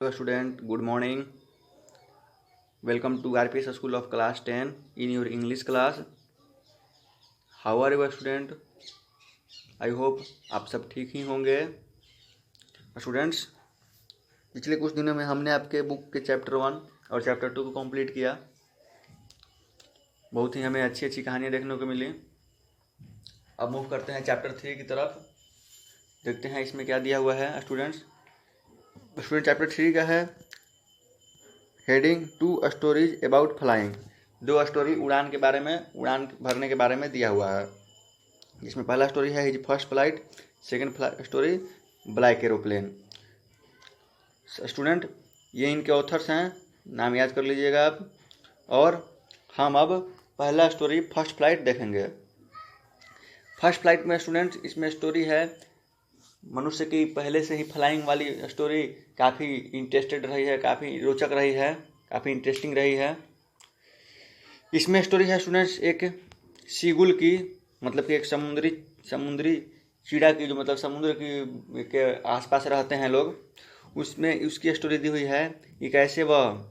Hello student, good morning. Welcome to RPS School of Class 10 in your English class. How are you student? I hope आप सब ठीक ही होंगे। Students, पिछले कुछ दिनों में हमने आपके बुक के चैप्टर 1 और चैप्टर 2 को कंप्लीट किया। बहुत ही हमें अच्छी अच्छी कहानियाँ देखने को मिली। अब मूव करते हैं चैप्टर 3 की तरफ। देखते हैं इसमें क्या दिया हुआ है स्टूडेंट्स। चैप्टर 3 का है heading 2 stories about flying. 2 story उड़ान भरने के बारे में दिया हुआ है। जिसमें पहला स्टोरी है his first flight, second story black aeroplane. Student, ये इनके ऑथर्स हैं, नाम याद कर लीजिएगा आप। और हम अब पहला स्टोरी फर्स्ट फ्लाइट देखेंगे। फर्स्ट फ्लाइट में स्टूडेंट इसमें स्टोरी है मनुष्य की पहले से ही फ्लाइंग वाली स्टोरी काफ़ी इंटरेस्टेड रही है, काफ़ी रोचक रही है, काफ़ी इंटरेस्टिंग रही है। इसमें स्टोरी है स्टूडेंट्स एक सीगुल की, मतलब कि एक समुद्री चीड़ा की, जो मतलब समुद्र के आसपास रहते हैं लोग। उसमें उसकी स्टोरी दी हुई है कि कैसे वह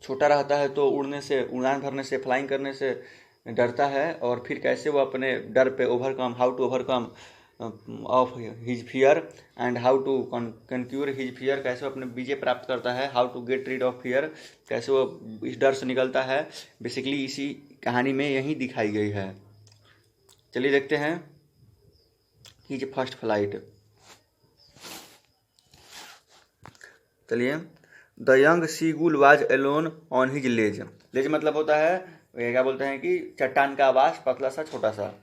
छोटा रहता है तो उड़ान भरने से, फ्लाइंग करने से डरता है, और फिर कैसे वो अपने डर पे how to overcome of his fear and how to conquer his fear, कैसे वो अपने विजय प्राप्त करता है, how to get rid of fear, कैसे वो इस डर से निकलता है। बेसिकली इसी कहानी में यही दिखाई गई है। चलिए देखते हैं हिज फर्स्ट फ्लाइट। चलिए, the young seagull was alone on his ledge. Ledge मतलब होता है, क्या बोलते हैं कि चट्टान का आवास, पतला सा छोटा सा।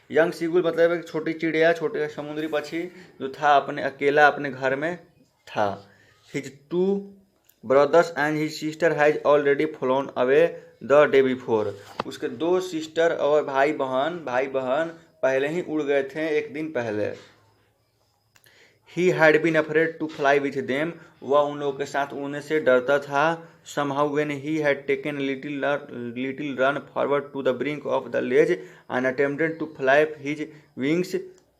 यंग सीगुल मतलब एक छोटी चिड़िया, छोटे समुद्री पक्षी जो था अकेला अपने घर में था। His 2 brothers and his sister has already phloem away the day before. उसके 2 सिस्टर और भाई बहन पहले ही उड़ गए थे एक दिन पहले। He had been afraid to fly with them. वह उन लोगों के साथ उड़ने से डरता था। Somehow when he had taken a little run forward to the brink of the ledge and attempted to flap his wings,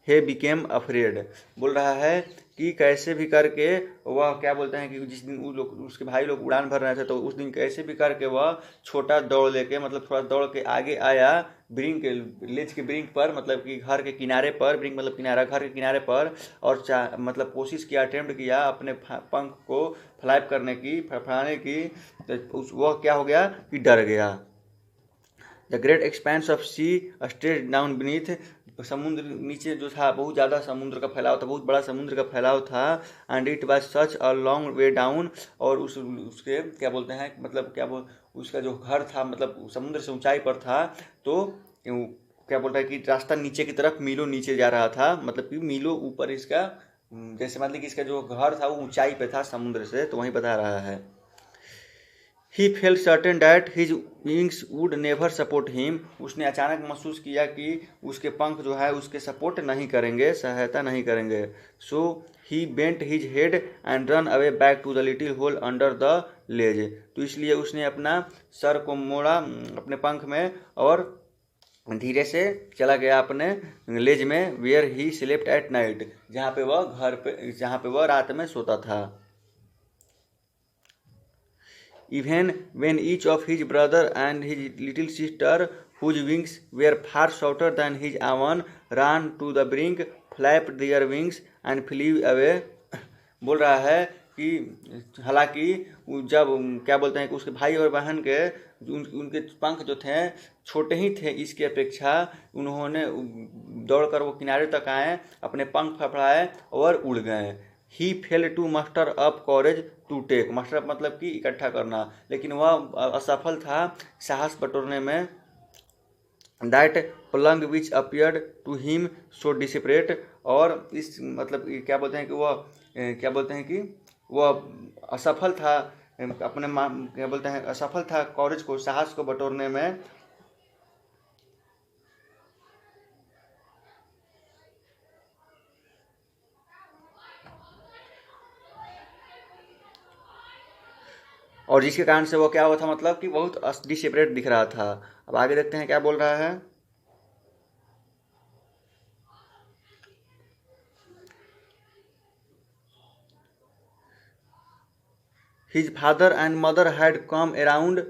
he became afraid. बोल रहा है कि कैसे भी करके वह, क्या बोलते हैं कि जिस दिन उसके भाई लोग उड़ान भर रहे थे, तो उस दिन कैसे भी करके वह छोटा दौड़ लेके, मतलब थोड़ा दौड़ के आगे आया लेज के ब्रिंक पर, मतलब कि घर के किनारे पर, ब्रिंक मतलब किनारा, घर के किनारे पर, और मतलब कोशिश किया, अटेम्प्ट किया अपने पंख को फ्लैप करने की, फड़फड़ाने की। तो वह क्या हो गया कि डर गया। The great expanse of sea straight down beneath. समुद्र नीचे जो था, बहुत ज़्यादा समुद्र का फैलाव था, बहुत बड़ा समुद्र का फैलाव था। And it was such a long way down. और उसके क्या बोलते हैं, मतलब उसका जो घर था, मतलब समुद्र से ऊंचाई पर था, तो क्या बोलता है कि रास्ता नीचे की तरफ मीलों नीचे जा रहा था, मतलब कि मीलों ऊपर इसका, जैसे मतलब कि इसका जो घर था वो ऊंचाई पे था समुद्र से, तो वही बता रहा है। He felt certain that his wings would never support him. उसने अचानक महसूस किया कि उसके पंख जो है उसके सपोर्ट नहीं करेंगे, सहायता नहीं करेंगे। So he bent his head and run away back to the little hole under the ledge. तो इसलिए उसने अपना सर को मोड़ा अपने पंख में, और धीरे से चला गया अपने लेज में, where he slept at night, जहाँ पे वह रात में सोता था। Even when each of his brother and his little sister, whose wings were far shorter than his own, ran to the brink, flapped their wings and flew away. बोल रहा है कि हालांकि जब, क्या बोलते हैं कि उसके भाई और बहन के उनके पंख जो थे छोटे ही थे इसकी अपेक्षा, उन्होंने दौड़कर वो किनारे तक आए, अपने पंख फड़फड़ाए और उड़ गए। He failed to muster up courage to take. Muster up मतलब कि इकट्ठा करना, लेकिन वह असफल था साहस बटोरने में। That plunge which appeared to him so desperate. और इस मतलब क्या बोलते हैं कि वह, क्या बोलते हैं कि वह असफल था अपने क्या बोलते हैं, असफल था कॉरेज को, साहस को बटोरने में। और जिसके कारण से वो क्या हुआ था, मतलब कि बहुत डिसेपरेट दिख रहा था। अब आगे देखते हैं क्या बोल रहा है। His father and mother had come around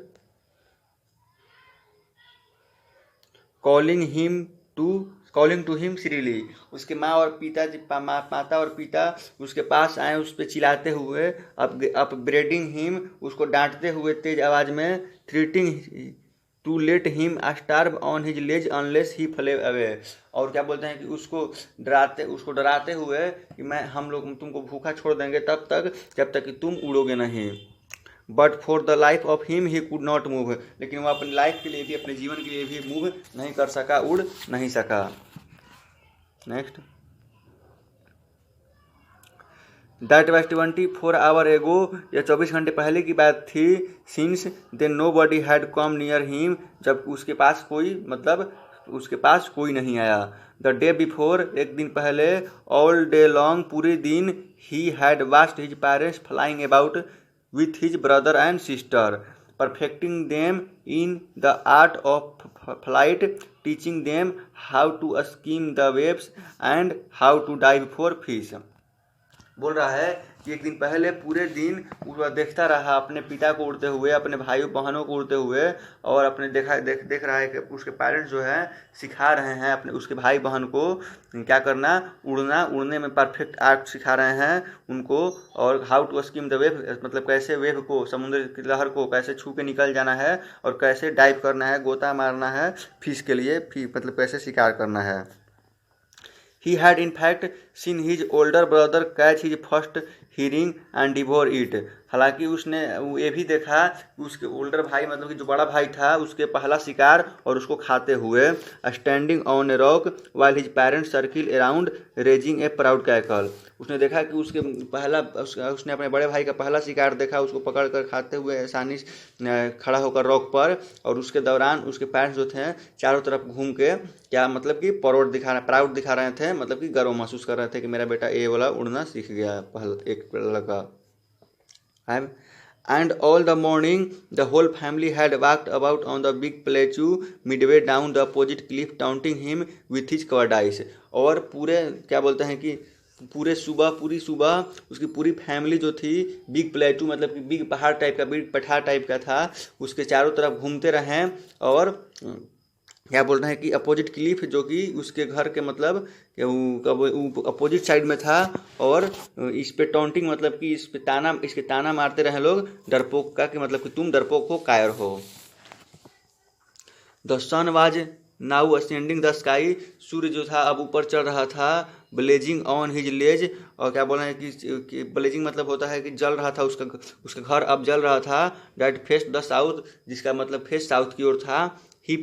calling to him श्रीली। उसके माता और पिता उसके पास आए, उस पर चिल्लाते हुए, अपब्रेडिंग हिम, उसको डांटते हुए तेज आवाज में, threatening to let him starve on his ledge unless he flew away. और क्या बोलते हैं कि उसको डराते हुए कि हम लोग तुमको भूखा छोड़ देंगे तब तक जब तक कि तुम उड़ोगे नहीं। But for the life of him he could not move, लेकिन वो अपनी लाइफ के लिए भी, अपने जीवन के लिए भी मूव नहीं कर सका, उड़ नहीं सका। नेक्स्ट, दैट वाज 24 आवर एगो, यह 24 घंटे पहले की बात थी। Since then nobody had come near him, जब उसके पास कोई नहीं आया। द डे बिफोर, एक दिन पहले, ऑल डे लॉन्ग, पूरे दिन, he had watched his parents flying about with his brother and sister, perfecting them in the art of flight, teaching them how to skim the waves and how to dive for fish। बोल रहा है कि एक दिन पहले पूरे दिन वह देखता रहा अपने पिता को उड़ते हुए, अपने भाइयों बहनों को उड़ते हुए, और अपने देख रहा है कि उसके पेरेंट्स जो है सिखा रहे हैं अपने उसके भाई बहन को क्या करना, उड़ने में परफेक्ट आर्ट सिखा रहे हैं उनको। और how to skim the wave, मतलब कैसे वेव को, समुद्र की लहर को कैसे छू के निकल जाना है, और कैसे डाइव करना है, गोता मारना है फिश के लिए, मतलब कैसे शिकार करना है। He had in fact seen his older brother catch his first herring and devour it। हालांकि उसने ये भी देखा कि उसके ओल्डर भाई, मतलब कि जो बड़ा भाई था, उसके पहला शिकार और उसको खाते हुए। Standing on a rock while his parents circle around raising A proud cackle. उसने देखा कि उसने अपने बड़े भाई का पहला शिकार देखा, उसको पकड़ कर खाते हुए आसानी से खड़ा होकर रॉक पर, और उसके दौरान उसके पेरेंट्स जो थे चारों तरफ घूम के क्या मतलब कि प्राउड दिखा रहे थे, मतलब कि गर्व महसूस कर रहे थे कि मेरा बेटा ये वाला उड़ना सीख गया, एक लड़का। And all the morning the whole family had walked about on the big plateau midway down the opposite cliff, taunting him with his cowardice। और पूरे क्या बोलते हैं कि पूरी सुबह उसकी पूरी फैमिली जो थी बिग प्लेटू, मतलब कि बिग पठार टाइप का था, उसके चारों तरफ घूमते रहें। और क्या बोल रहे हैं कि अपोजिट क्लिफ, जो कि उसके घर के मतलब अपोजिट साइड में था, और इस पे टॉन्टिंग, मतलब कि इसके ताना मारते रहे लोग डरपोक का, कि मतलब कि तुम डरपोक हो, कायर हो। The sun was now ascending the sky, सूर्य जो था अब ऊपर चढ़ रहा था। ब्लेजिंग ऑन हिज लेज, और क्या बोल रहे हैं कि ब्लेजिंग मतलब होता है कि जल रहा था, उसका घर अब जल रहा था। डैट फेस द साउथ, जिसका मतलब फेस साउथ की ओर था। He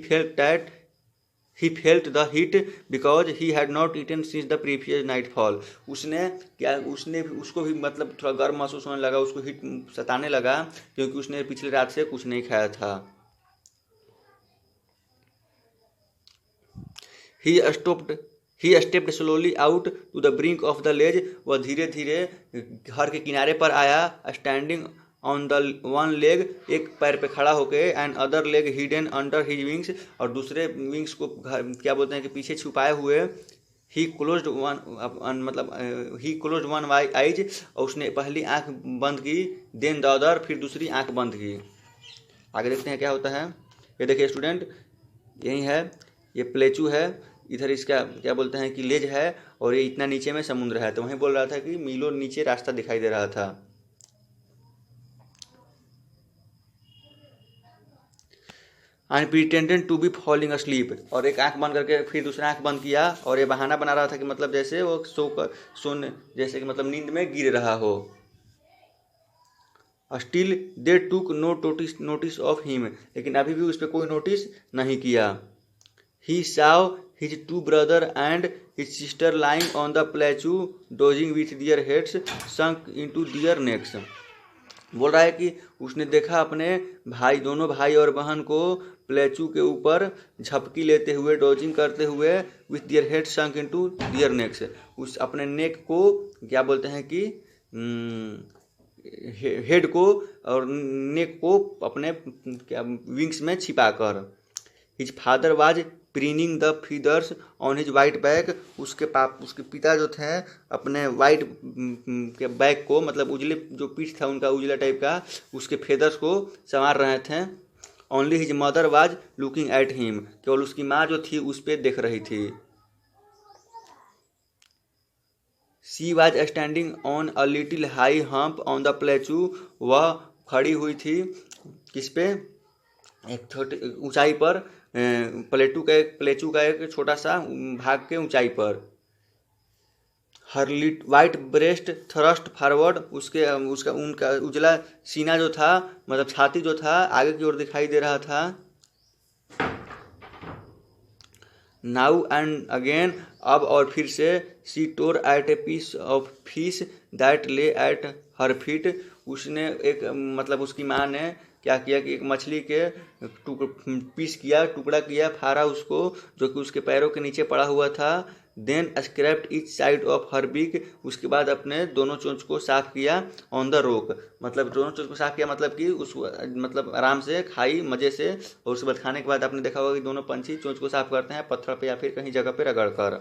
felt the heat because he had not eaten since the previous nightfall। उसको भी मतलब थोड़ा गर्म महसूस होने लगा, उसको हीट सताने लगा क्योंकि उसने पिछले रात से कुछ नहीं खाया था। He stepped slowly out to the brink of the ledge। वह धीरे धीरे घर के किनारे पर आया। Standing on the one leg, एक पैर पे खड़ा होके, and other leg hidden under his wings, और दूसरे विंग्स को क्या बोलते हैं कि पीछे छुपाए हुए। ही क्लोज्ड वन आइज, और उसने पहली आंख बंद की। देन द अदर, फिर दूसरी आंख बंद की। आगे देखते हैं क्या होता है। ये देखिए स्टूडेंट, यही है, ये प्लेचू है, इधर इसका क्या बोलते हैं कि लेज है, और ये इतना नीचे में समुद्र है। तो वहीं बोल रहा था कि मीलों नीचे रास्ता दिखाई दे रहा था। And pretended to be falling asleep, और एक आंख बंद करके फिर दूसरा आंख बंद किया, और ये बहाना बना रहा था कि मतलब जैसे वो जैसे कि मतलब नींद में गिर रहा हो। Still they took no notice of him, लेकिन अभी भी उस पर कोई नोटिस नहीं किया। He saw his two brother and his sister lying on the plateau dozing with their heads sunk into their necks. बोल रहा है कि उसने देखा अपने दोनों भाई और बहन को प्लेचू के ऊपर झपकी लेते हुए, डोजिंग करते हुए, with their head sunk into their necks, उस अपने नेक को क्या बोलते हैं कि हेड को और नेक को अपने विंग्स में छिपाकर। His father was preening the feathers on his white back. उसके पिता जो थे अपने वाइट के बैक को, मतलब उजले जो पीठ था उनका उजला टाइप का, उसके फेदर्स को संवार रहे थे। Only his mother was looking at him, केवल उसकी माँ जो थी उस पर देख रही थी। She was standing on a little high hump on the plateau, वह खड़ी हुई थी किस पे, एक छोटे ऊंचाई पर, प्लेचू का एक छोटा सा भाग के ऊंचाई पर। हर वाइट ब्रेस्ट थ्रस्ट फॉरवर्ड, उनका उजला सीना जो था, मतलब छाती जो था आगे की ओर दिखाई दे रहा था। नाउ एंड अगेन, अब और फिर से, she tore at a piece of fish that lay at her feet, उसने एक, मतलब उसकी माँ ने क्या किया कि एक मछली के टुकड़ा किया, फाड़ा उसको, जो कि उसके पैरों के नीचे पड़ा हुआ था। Then scraped each side of her beak, उसके बाद अपने दोनों चोंच को साफ किया ऑन द रोक, मतलब दोनों चोंच को साफ किया, मतलब कि उस, मतलब आराम से खाई मज़े से। और उसके बाद खाने के बाद आपने देखा होगा कि दोनों पंछी चोंच को साफ करते हैं पत्थर पे या फिर कहीं जगह पे रगड़ कर।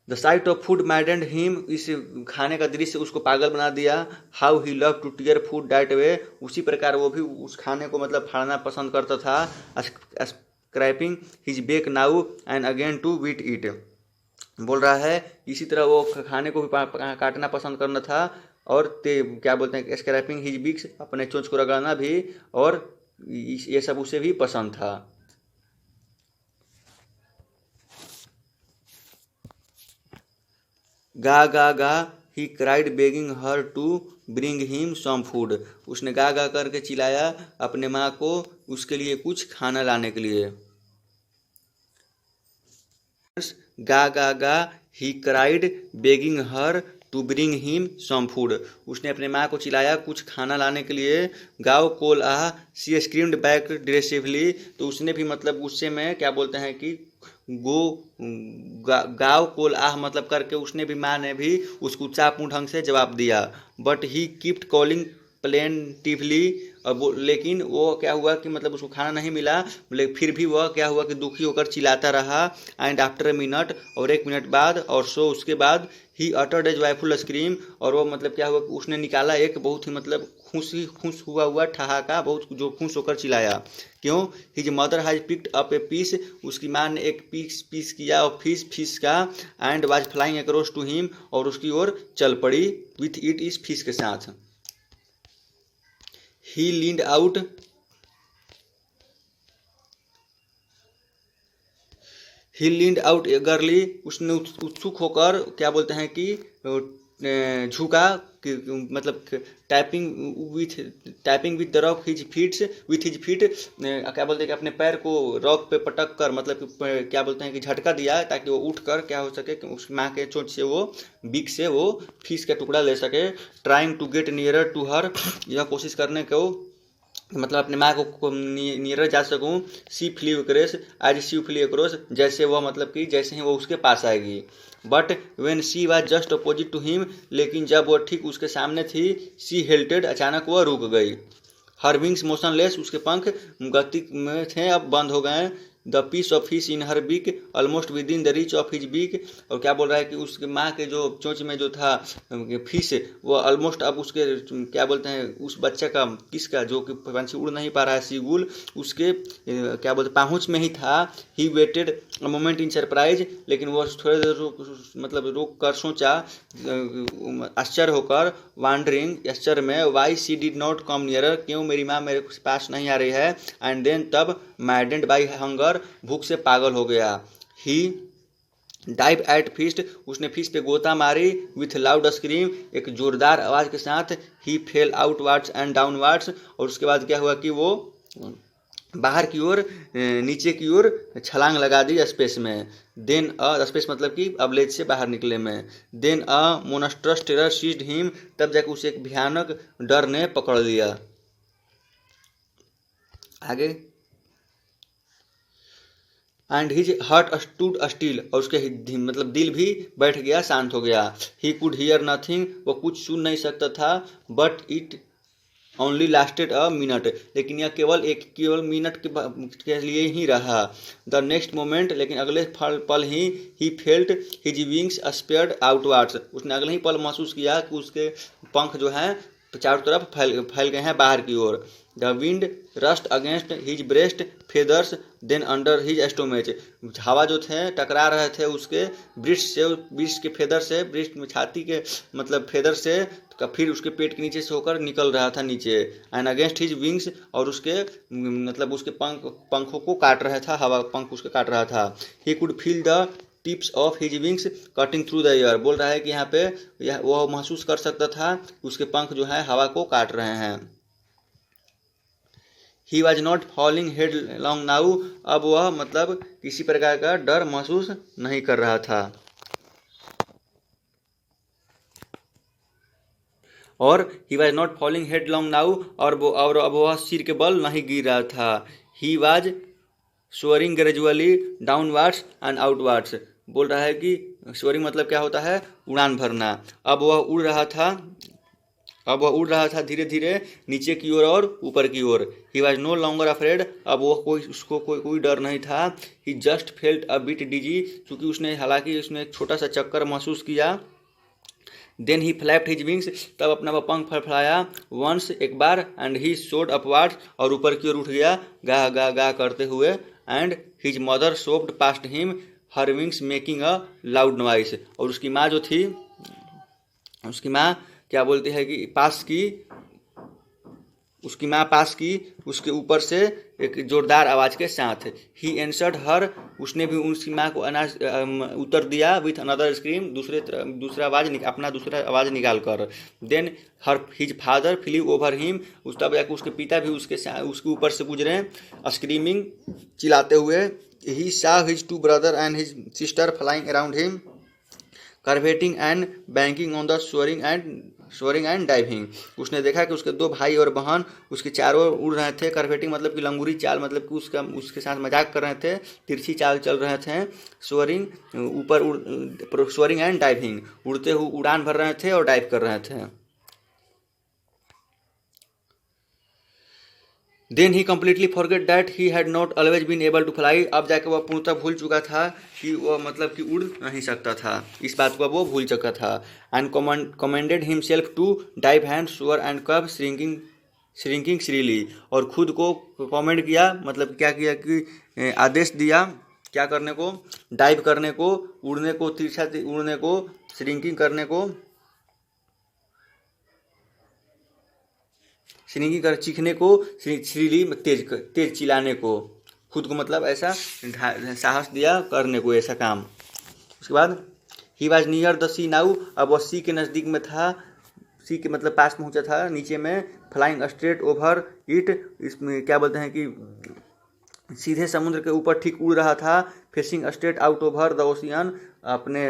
The sight of food maddened him, इस खाने का दृश्य उसको पागल बना दिया। How he love to tear food that way, उसी प्रकार वो भी उस खाने को मतलब फाड़ना पसंद करता था। Scraping his beak now and again to beat it, बोल रहा है इसी तरह वो खाने को भी काटना पसंद करना था, और क्या बोलते हैं, स्क्रैपिंग हिज बिक्स, अपने चोंच को रगड़ना भी, और ये सब उसे भी पसंद था। गा गा गा he cried begging her to bring him some food, उसने गा गा करके चिल्लाया अपने माँ को उसके लिए कुछ खाना लाने के लिए। गा गा गा he cried begging her to bring him some food, उसने अपने माँ को चिल्लाया कुछ खाना लाने के लिए। गाँव कोल आह, सी स्क्रीम्ड बैक डिरेसिवली, तो उसने भी मतलब गुस्से में क्या बोलते हैं कि गाँव कोल आह मतलब करके उसने भी, माँ ने भी उसको चापूं ढंग से जवाब दिया। But he kept calling plaintively, लेकिन वो क्या हुआ कि मतलब उसको खाना नहीं मिला, लेकिन फिर भी वह क्या हुआ कि दुखी होकर चिल्लाता रहा। एंड आफ्टर ए मिनट, और एक मिनट बाद, और सो उसके बाद, he uttered A joyful scream, और वो मतलब क्या हुआ कि उसने निकाला एक बहुत ही मतलब खुश हुआ ठहाका, बहुत जो खुश होकर चिल्लाया। क्यों? His mother has picked up a piece, उसकी माँ ने एक पीस किया और फिश का, and was flying across to him, और उसकी ओर चल पड़ी विथ इट, इस फिश के साथ। He leaned out, he leaned out eagerly, उसने उत्सुक होकर क्या बोलते हैं कि झुका, मतलब typing with the rock his feets, with his feet, क्या बोलते हैं कि अपने पैर को रॉक पे पटक कर, मतलब क्या बोलते हैं कि झटका दिया, ताकि वो उठ कर क्या हो सके कि उस माँ के चोंच से वो बीक से वो फिश का टुकड़ा ले सके। Trying to get nearer to her, यह कोशिश करने को मतलब अपने माँ को नियर जा सकूँ। सी फ्ली अक्रॉस, एज सी फ्ली अक्रॉस, जैसे वह मतलब कि जैसे ही वो उसके पास आएगी। But when she was just opposite to him, लेकिन जब वह ठीक उसके सामने थी, सी हेल्टेड, अचानक वह रुक गई। हर विंग्स मोशनलेस, उसके पंख गति में थे, अब बंद हो गए। The piece of fish in her beak almost within the reach of his beak, और क्या बोल रहा है कि उसके माँ के जो चोंच में जो था फिश, वो ऑलमोस्ट अब उसके क्या बोलते हैं उस बच्चे का, किसका, जो कि पंछी उड़ नहीं पा रहा है, सीगुल, उसके क्या बोलते पाँच में ही था। He waited a moment in surprise, लेकिन वो थोड़ी देर रोक कर सोचा, आश्चर्य होकर, वांडरिंग, आश्चर्य में, why she did not come nearer, क्यों मेरी माँ मेरे पास नहीं आ रही है। एंड देन तब, मैडेंड बाई हंगर, भूख से पागल हो गया। ही डाइव एट फिस्ट, उसने फिश पे गोता मारी। विथ लाउड स्क्रीम, एक जोरदार आवाज़ के साथ। ही फेल आउटवर्ड्स एंड डाउनवर्ड्स, और उसके बाद क्या हुआ कि वो बाहर की ओर, नीचे की ओर छलांग लगा दी स्पेस में। देन स्पेस मतलब कि अबलेज से बाहर निकले में। देन मोनस्ट्रस टेरर सीज्ड हिम, तब जाकर उसे एक भयानक डर ने पकड़ लिया। आगे, and his heart stood still, और उसके मतलब दिल भी बैठ गया, शांत हो गया। ही कुड हियर नथिंग, वो कुछ सुन नहीं सकता था। But it only lasted a minute, लेकिन यह केवल मिनट के लिए ही रहा। द नेक्स्ट मोमेंट, लेकिन अगले पल he felt his wings spread outwards, उसने अगले ही पल महसूस किया कि उसके पंख जो हैं चारों तरफ फैल गए हैं बाहर की ओर। The wind rushed against his breast feathers then under his stomach, हवा जो थे टकरा रहे थे उसके ब्रिस्ट के फेदर से, ब्रिस्ट में छाती के मतलब फेदर से, फिर उसके पेट के नीचे से होकर निकल रहा था नीचे। एंड अगेंस्ट हिज विंग्स, और उसके मतलब उसके पंखों को काट रहा था, हवा पंख उसके काट रहा था। He could feel the tips of his wings cutting through the air, बोल रहा है कि यहाँ पे वह महसूस कर सकता था उसके पंख जो है हवा को काट रहे हैं। He was not falling head long now, अब वह मतलब किसी प्रकार का डर महसूस नहीं कर रहा था। और he was not falling head long now, और अब वह सिर के बल नहीं गिर रहा था। He was soaring gradually downwards and outwards, बोल रहा है कि सोअरिंग मतलब क्या होता है, उड़ान भरना। अब वह उड़ रहा था धीरे धीरे नीचे की ओर और ऊपर की ओर। He was no longer afraid, अब वह उसको कोई डर नहीं था। He just felt a bit dizzy, क्योंकि हालांकि उसने एक छोटा सा चक्कर महसूस किया। Then he flapped his wings, तब अपना वह पंख फड़फड़ाया वंस एक बार, एंड ही सोड अपवार्ड्स, और ऊपर की ओर उठ गया गा गा गा करते हुए। And his mother soaked past him her wings making a loud noise, और उसकी माँ जो थी, उसकी माँ क्या बोलती है कि उसकी माँ पास की उसके ऊपर से एक जोरदार आवाज़ के साथ। ही एंसर्ड हर, उसने भी उसकी माँ को उत्तर दिया विथ अनदर स्क्रीम, दूसरा आवाज़ निकाल कर। Then his father flew over him, तब जाकर उसके पिता भी उसके ऊपर से गुजरे स्क्रीमिंग, चिल्लाते हुए। He saw his two brother and his sister flying around him curvetting and banking on the soaring and diving, उसने देखा कि उसके दो भाई और बहन उसके चारों ओर उड़ रहे थे। कर्वेटिंग मतलब कि लंगूरी चाल, मतलब कि उसके साथ मजाक कर रहे थे, तिरछी चाल चल रहे थे। सोअरिंग एंड डाइविंग, उड़ते हुए उड़ान भर रहे थे और डाइव कर रहे थे। Then he completely forget that he had not always been able to fly, अब जाकर वह पूर्णतः भूल चुका था कि वह मतलब कि उड़ नहीं सकता था, इस बात को अब वो भूल चुका था। And commanded himself to dive and soar and curve shrieking shrilly, और खुद को कमेंट किया, मतलब क्या किया कि आदेश दिया क्या करने को, डाइव करने को, उड़ने को, तिरछा उड़ने को, श्रिंकिंग करने को, श्रिंकिंग कर चीखने को, श्रीली तेज चिल्लाने को, खुद को मतलब ऐसा साहस दिया करने को ऐसा काम। उसके बाद he was near the sea now, अब वह सी के नज़दीक में था, सी के मतलब पास पहुंचा था नीचे में। फ्लाइंग स्ट्रेट ओवर इट, इसमें क्या बोलते हैं कि सीधे समुद्र के ऊपर ठीक उड़ रहा था। Facing straight out over the ocean, अपने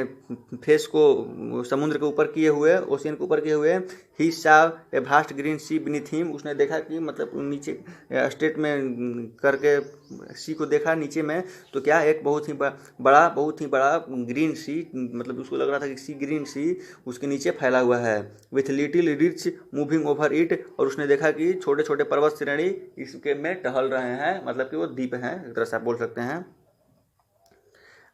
फेस को समुद्र के ऊपर किए हुए, ओशियन के ऊपर किए हुए। He saw a vast green sea beneath him, उसने देखा कि मतलब नीचे स्ट्रेट में करके सी को देखा नीचे में, तो क्या एक बहुत ही बड़ा ग्रीन सी, मतलब उसको लग रहा था कि सी ग्रीन सी उसके नीचे फैला हुआ है। With little rich moving over it, और उसने देखा कि छोटे छोटे पर्वत श्रेणी इसके में टहल रहे हैं, मतलब कि वो द्वीप हैं एक तरह से आप बोल सकते हैं।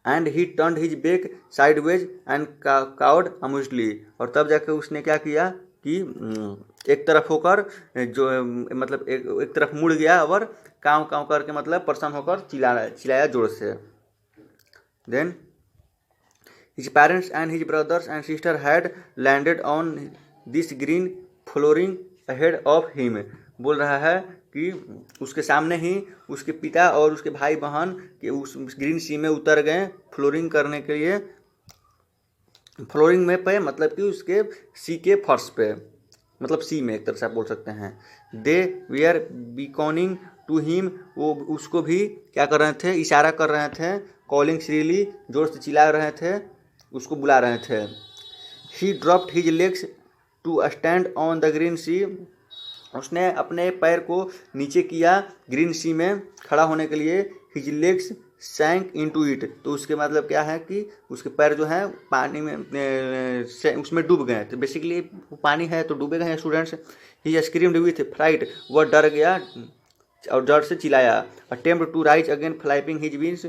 And he turned his back sideways and cawed amusedly, और तब जाकर उसने क्या किया कि एक तरफ होकर जो मतलब एक तरफ मुड़ गया और काँव काँव करके मतलब प्रसन्न होकर चिल्लाया जोर से। Then his parents and his brothers and sister had landed on this green flooring ahead of him, बोल रहा है कि उसके सामने ही उसके पिता और उसके भाई बहन के उस ग्रीन सी में उतर गए फ्लोरिंग करने के लिए। फ्लोरिंग में पे मतलब कि उसके सी के फर्श पे, मतलब सी में एक तरह से आप बोल सकते हैं। दे वी आर बीकॉनिंग टू हिम, वो उसको भी क्या कर रहे थे, इशारा कर रहे थे। कॉलिंग श्रीली, जोर से चिल्ला रहे थे, उसको बुला रहे थे। He dropped his legs to stand on the green sea, उसने अपने पैर को नीचे किया ग्रीन सी में खड़ा होने के लिए। हिज लेग्स सैंक इनटू इट, तो उसके मतलब क्या है कि उसके पैर जो हैं पानी में उसमें डूब गए। तो बेसिकली पानी है तो डूबेगा हैं students. He screamed with fright, वह डर गया और डर से चिल्लाया। Attempt to rise again flapping his wings,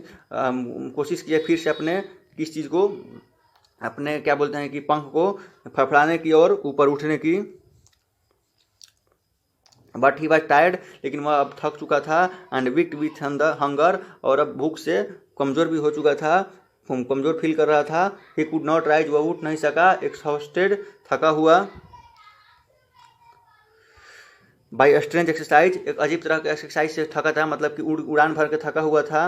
कोशिश किया फिर से अपने किस चीज़ को, अपने क्या बोलते हैं कि पंख को फड़फड़ाने की और ऊपर उठने की। बट ही वॉज टायर्ड, लेकिन वह अब थक चुका था। एंड वीक विथ हंगर, और अब भूख से कमज़ोर भी हो चुका था, कमज़ोर फील कर रहा था। ही कुड नॉट राइज, वह उठ नहीं सका। एक्सहॉस्टेड, थका हुआ। बाई स्ट्रेंथ एक्सरसाइज, एक अजीब तरह के एक्सरसाइज से थका था, मतलब कि उड़ान भर के थका हुआ था।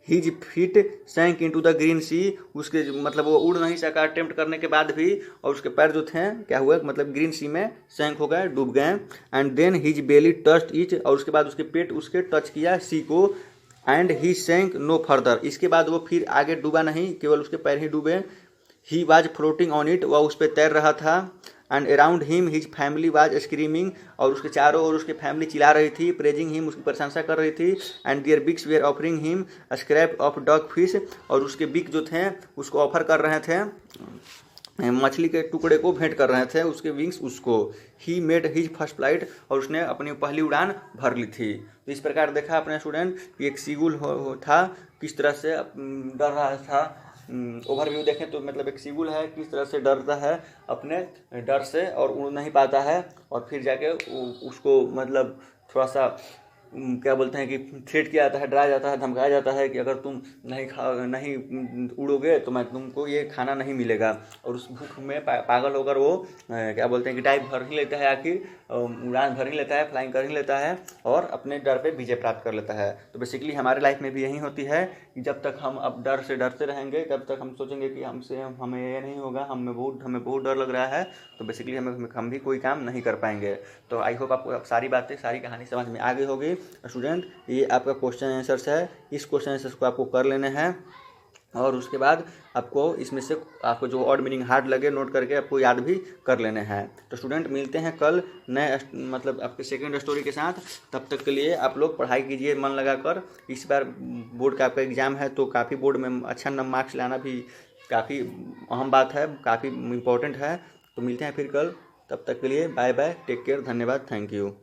His feet sank into the green sea, उसके मतलब वो उड़ नहीं सका अटेम्प्ट करने के बाद भी, और उसके पैर जो थे क्या हुए, मतलब ग्रीन सी में सैंक हो गए, डूब गए। And then his belly touched it, और उसके बाद उसके पेट उसके टच किया सी को। एंड ही सैंक नो फर्दर, इसके बाद वो फिर आगे डूबा नहीं, केवल उसके पैर ही डूबे। He was floating on it, वह उस पर तैर रहा था। And around him his family was screaming, और उसके चारों ओर उसके फैमिली चिल्ला रही थी, प्रेजिंग हिम, उसकी प्रशंसा कर रही थी। And their beaks were offering him scrap of dog fish, और उसके बिग जो थे उसको ऑफर कर रहे थे, मछली के टुकड़े को भेंट कर रहे थे, उसके विंग्स उसको। He made his first flight, और उसने अपनी पहली उड़ान भर ली थी। तो इस प्रकार देखा अपने स्टूडेंट कि एक सीगुल था किस तरह से डर रहा था। ओवरव्यू देखें तो मतलब एक सीगुल है किस तरह से डरता है अपने डर से और उड़ नहीं पाता है, और फिर जाके उसको मतलब थोड़ा सा क्या बोलते हैं कि थ्रेट किया जाता है, डराया जाता है, धमकाया जाता है कि अगर तुम नहीं उड़ोगे तो मैं तुमको ये खाना नहीं मिलेगा। और उस भूख में पागल होकर वो क्या बोलते हैं कि डाइव भर ही लेता है, आखिर उड़ान भर ही लेता है, फ्लाइंग कर ही लेता है, और अपने डर पे विजय प्राप्त कर लेता है। तो बेसिकली हमारे लाइफ में भी यही होती है कि जब तक हम अब डर से डरते रहेंगे, तब तक हम सोचेंगे कि हमें ये नहीं होगा, हमें बहुत डर लग रहा है, तो बेसिकली हम भी कोई काम नहीं कर पाएंगे। तो आई होप आपको सारी बातें, सारी कहानी समझ में आ गई होगी स्टूडेंट। ये आपका क्वेश्चन आंसर्स है, इस क्वेश्चन आंसर्स को आपको कर लेने हैं, और उसके बाद आपको इसमें से आपको जो ऑड मीनिंग हार्ड लगे नोट करके आपको याद भी कर लेने हैं। तो स्टूडेंट मिलते हैं कल नए मतलब आपके सेकंड स्टोरी के साथ। तब तक के लिए आप लोग पढ़ाई कीजिए मन लगाकर। इस बार बोर्ड का आपका एग्ज़ाम है, तो काफ़ी बोर्ड में अच्छा मार्क्स लाना भी काफ़ी अहम बात है, काफ़ी इम्पोर्टेंट है। तो मिलते हैं फिर कल, तब तक के लिए बाय बाय, टेक केयर, धन्यवाद, थैंक यू।